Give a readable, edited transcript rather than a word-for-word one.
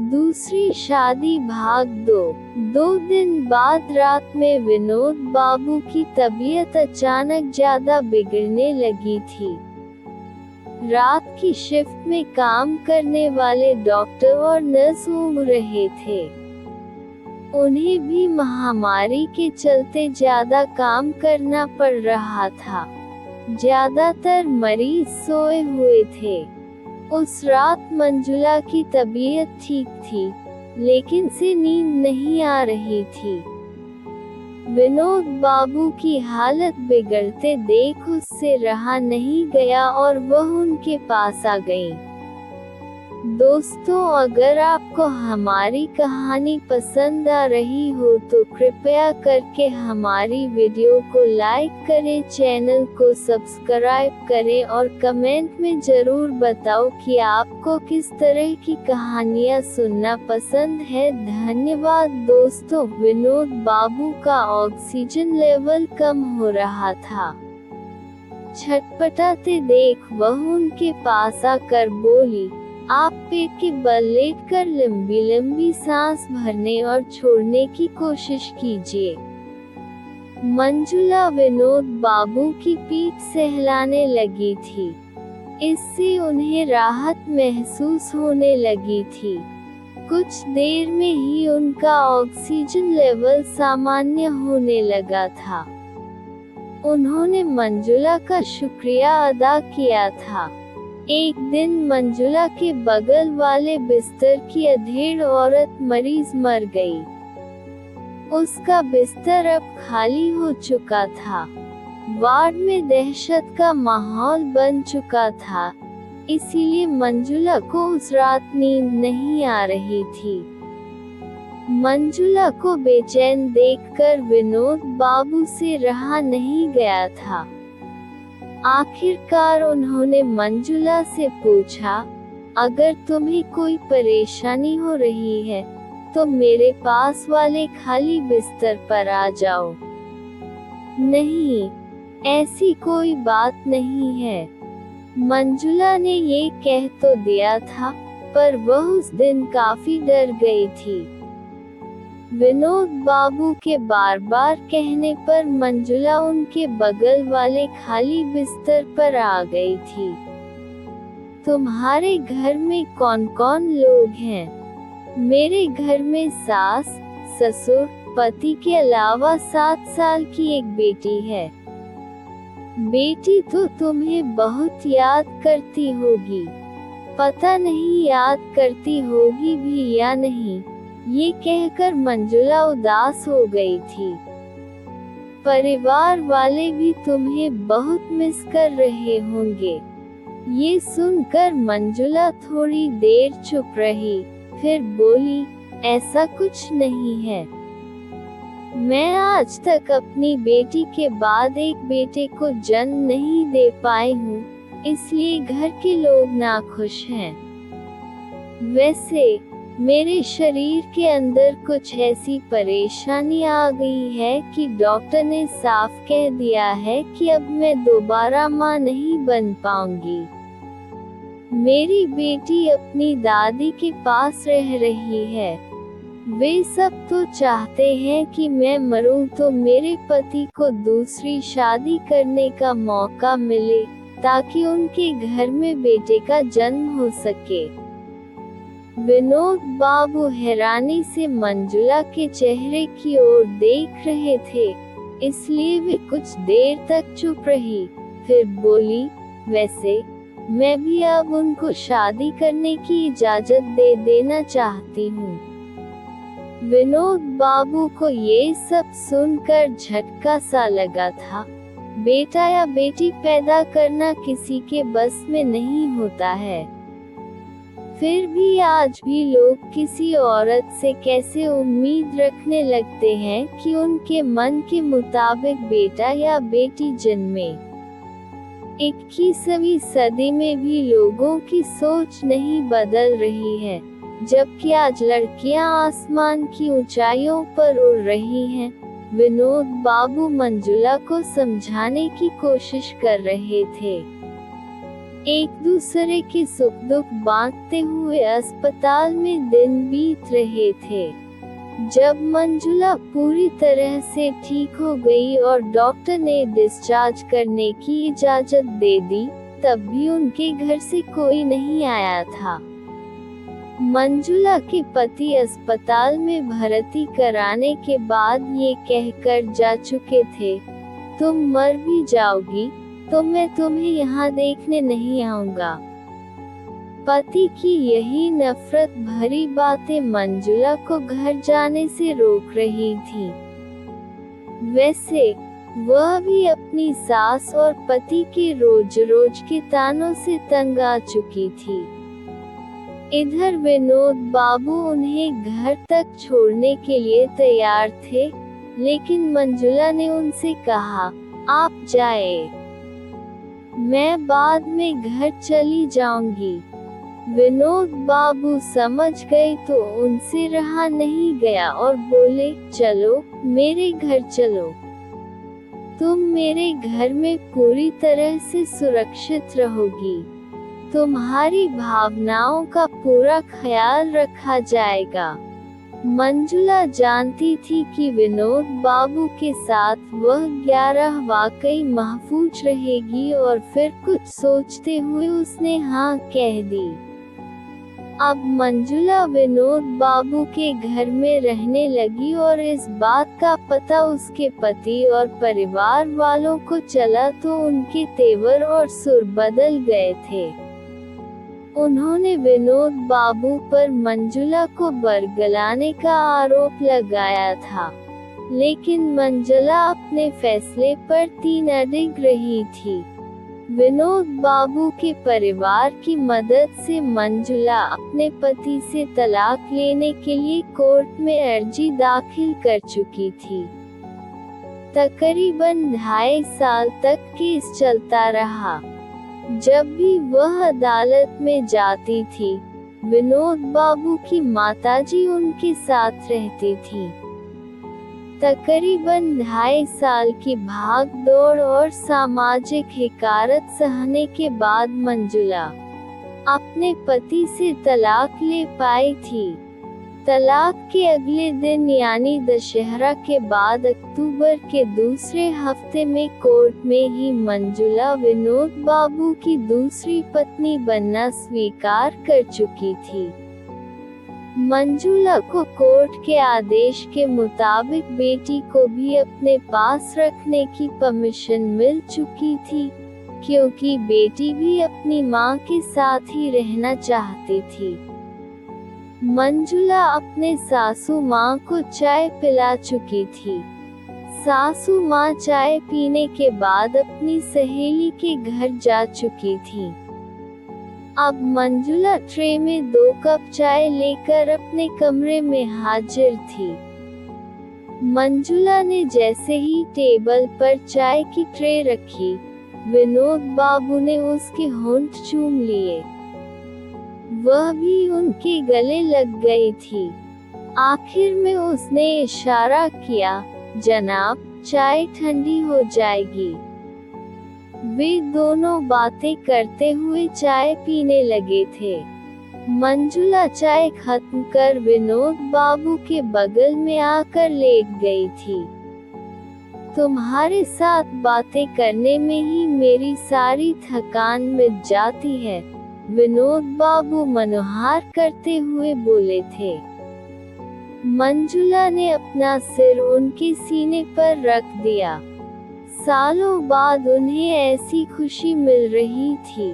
दूसरी शादी भाग 2 दिन बाद रात में विनोद बाबू की तबीयत अचानक ज्यादा बिगड़ने लगी थी। रात की शिफ्ट में काम करने वाले डॉक्टर और नर्स ऊँघ रहे थे। उन्हें भी महामारी के चलते ज्यादा काम करना पड़ रहा था। ज्यादातर मरीज सोए हुए थे। उस रात मंजुला की तबीयत ठीक थी, लेकिन से नींद नहीं आ रही थी। विनोद बाबू की हालत बिगड़ते देख उससे रहा नहीं गया और वह उनके पास आ गई। दोस्तों, अगर आपको हमारी कहानी पसंद आ रही हो तो कृपया करके हमारी वीडियो को लाइक करें, चैनल को सब्सक्राइब करें और कमेंट में जरूर बताओ कि आपको किस तरह की कहानियाँ सुनना पसंद है। धन्यवाद दोस्तों। विनोद बाबू का ऑक्सीजन लेवल कम हो रहा था। छटपटाते देख वह उनके पास आकर बोली, आप पेट के बल लेटकर लंबी लंबी सांस भरने और छोड़ने की कोशिश कीजिए। मंजुला विनोद बाबू की पीठ सहलाने लगी थी। इससे उन्हें राहत महसूस होने लगी थी। कुछ देर में ही उनका ऑक्सीजन लेवल सामान्य होने लगा था। उन्होंने मंजुला का शुक्रिया अदा किया था। एक दिन मंजुला के बगल वाले बिस्तर की अधेड़ औरत मरीज मर गई। उसका बिस्तर अब खाली हो चुका था। वार्ड में दहशत का माहौल बन चुका था, इसीलिए मंजुला को उस रात नींद नहीं आ रही थी। मंजुला को बेचैन देखकर विनोद बाबू से रहा नहीं गया था। आखिरकार उन्होंने मंजुला से पूछा, अगर तुम्हें कोई परेशानी हो रही है तो मेरे पास वाले खाली बिस्तर पर आ जाओ। नहीं, ऐसी कोई बात नहीं है। मंजुला ने ये कह तो दिया था, पर वह उस दिन काफी डर गई थी। विनोद बाबू के बार बार कहने पर मंजुला उनके बगल वाले खाली बिस्तर पर आ गई थी। तुम्हारे घर में कौन कौन लोग हैं? मेरे घर में सास, ससुर, पति के अलावा 7 साल की एक बेटी है। बेटी तो तुम्हें बहुत याद करती होगी। पता नहीं याद करती होगी भी या नहीं। ये कहकर मंजुला उदास हो गई थी। परिवार वाले भी तुम्हें बहुत मिस कर रहे होंगे। ये सुनकर मंजुला थोड़ी देर चुप रही, फिर बोली, ऐसा कुछ नहीं है। मैं आज तक अपनी बेटी के बाद एक बेटे को जन्म नहीं दे पाई हूँ, इसलिए घर के लोग नाखुश हैं। वैसे मेरे शरीर के अंदर कुछ ऐसी परेशानी आ गई है कि डॉक्टर ने साफ कह दिया है कि अब मैं दोबारा माँ नहीं बन पाऊंगी। मेरी बेटी अपनी दादी के पास रह रही है। वे सब तो चाहते हैं कि मैं मरूं तो मेरे पति को दूसरी शादी करने का मौका मिले, ताकि उनके घर में बेटे का जन्म हो सके। विनोद बाबू हैरानी से मंजुला के चेहरे की ओर देख रहे थे, इसलिए वे कुछ देर तक चुप रही, फिर बोली, वैसे मैं भी अब उनको शादी करने की इजाजत दे देना चाहती हूँ। विनोद बाबू को ये सब सुनकर झटका सा लगा था। बेटा या बेटी पैदा करना किसी के बस में नहीं होता है। फिर भी आज भी लोग किसी औरत से कैसे उम्मीद रखने लगते हैं कि उनके मन के मुताबिक बेटा या बेटी जन्मे। 21वीं सदी में भी लोगों की सोच नहीं बदल रही है, जबकि आज लड़कियां आसमान की ऊंचाइयों पर उड़ रही हैं। विनोद बाबू मंजुला को समझाने की कोशिश कर रहे थे। एक दूसरे के सुख दुख बांटते हुए अस्पताल में दिन बीत रहे थे। जब मंजुला पूरी तरह से ठीक हो गई और डॉक्टर ने डिस्चार्ज करने की इजाजत दे दी, तब भी उनके घर से कोई नहीं आया था। मंजुला के पति अस्पताल में भर्ती कराने के बाद ये कहकर जा चुके थे, तुम मर भी जाओगी तो मैं तुम्हें यहाँ देखने नहीं आऊंगा। पति की यही नफरत भरी बातें मंजुला को घर जाने से रोक रही थी। वैसे वह भी अपनी सास और पति के रोज रोज के तानों से तंग आ चुकी थी। इधर विनोद बाबू उन्हें घर तक छोड़ने के लिए तैयार थे, लेकिन मंजुला ने उनसे कहा, आप जाए, मैं बाद में घर चली जाऊंगी। विनोद बाबू समझ गए तो उनसे रहा नहीं गया और बोले, चलो मेरे घर चलो, तुम मेरे घर में पूरी तरह से सुरक्षित रहोगी, तुम्हारी भावनाओं का पूरा ख्याल रखा जाएगा। मंजुला जानती थी कि विनोद बाबू के साथ वह 11 वाकई महफूज रहेगी और फिर कुछ सोचते हुए उसने हाँ कह दी। अब मंजुला विनोद बाबू के घर में रहने लगी और इस बात का पता उसके पति और परिवार वालों को चला तो उनके तेवर और सुर बदल गए थे। उन्होंने विनोद बाबू पर मंजुला को बरगलाने का आरोप लगाया था, लेकिन मंजुला अपने फैसले पर तीन अडिग रही थी। विनोद बाबू के परिवार की मदद से मंजुला अपने पति से तलाक लेने के लिए कोर्ट में अर्जी दाखिल कर चुकी थी। तकरीबन 2.5 साल तक केस चलता रहा। जब भी वह अदालत में जाती थी, विनोद बाबू की माताजी उनके साथ रहती थी। तकरीबन 2.5 साल की भाग दौड़ और सामाजिक हिकारत सहने के बाद मंजुला अपने पति से तलाक ले पाई थी। तलाक के अगले दिन यानी दशहरा के बाद अक्टूबर के दूसरे हफ्ते में कोर्ट में ही मंजुला विनोद बाबू की दूसरी पत्नी बनना स्वीकार कर चुकी थी। मंजुला को कोर्ट के आदेश के मुताबिक बेटी को भी अपने पास रखने की परमिशन मिल चुकी थी, क्योंकि बेटी भी अपनी मां के साथ ही रहना चाहती थी। मंजुला अपने सासू माँ को चाय पिला चुकी थी। सासू माँ चाय पीने के बाद अपनी सहेली के घर जा चुकी थी। अब मंजुला ट्रे में 2 कप चाय लेकर अपने कमरे में हाजिर थी। मंजुला ने जैसे ही टेबल पर चाय की ट्रे रखी, विनोद बाबू ने उसके होंठ चूम लिए। वह भी उनके गले लग गई थी। आखिर में उसने इशारा किया, जनाब, चाय ठंडी हो जाएगी। वे दोनों बातें करते हुए चाय पीने लगे थे। मंजुला चाय खत्म कर विनोद बाबू के बगल में आकर लेट गई थी। तुम्हारे साथ बातें करने में ही मेरी सारी थकान मिट जाती है, विनोद बाबू मनोहार करते हुए बोले थे। मंजुला ने अपना सिर उनके सीने पर रख दिया। सालों बाद उन्हें ऐसी खुशी मिल रही थी।